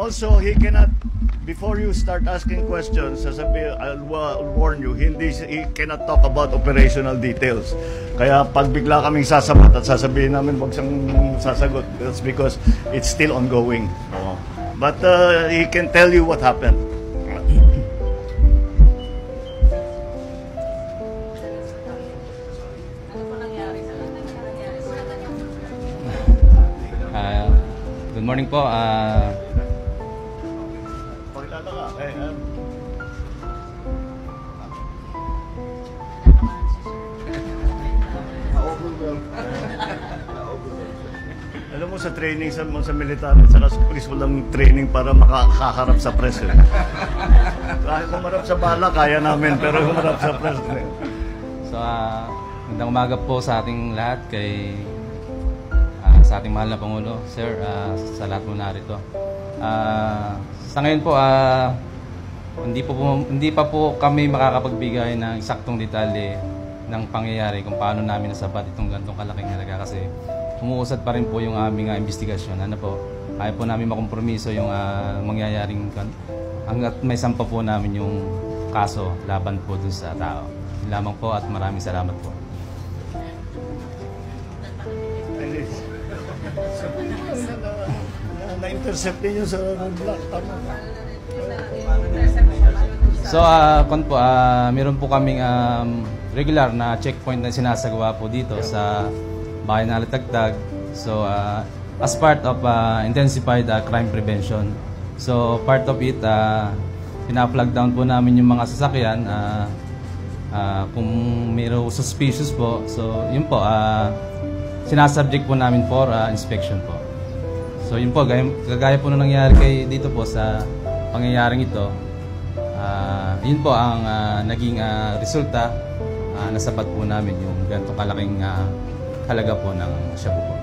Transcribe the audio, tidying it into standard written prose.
Also, he cannot, before you start asking questions, I'll warn you, he cannot talk about operational details. Kaya pag bigla kaming sasabat at sasabihin namin wag siyang sasagot, that's because it's still ongoing. But he can tell you what happened. Good morning po. Alam mo, sa training sa military at saka sa police, walang training para makakaharap sa press. Kahit kumarap sa bala, kaya namin, pero kumarap sa press. So, magandang umaga po sa ating lahat, sa ating mahal na Pangulo, Sir, sa lahat mo narito. Sa ngayon po, hindi pa po kami makakapagbigay ng eksaktong detalye ng pangyayari kung paano namin nasabat itong ganitong kalaking halaga kasi umuusad pa rin po yung aming investigasyon. Ano po, kaya po namin makompromiso yung mangyayaring hanggat may sampa po namin yung kaso laban po dun sa tao. Yun lamang po at maraming salamat po. Na-intercept niyo sa block, tama. So, meron po kaming regular na checkpoint na sinasagawa po dito sa bayan na Latagtag. So, as part of intensified crime prevention. So, part of it, pina-flag down po namin yung mga sasakyan kung mayroong suspicious po. So, yun po, sinasubject po namin for inspection po. So, yun po, kagaya po na nangyari dito po sa pangyayaring ito. Yun po ang naging resulta. Nasabat po namin yung ganitong kalaking halaga po ng shabu po.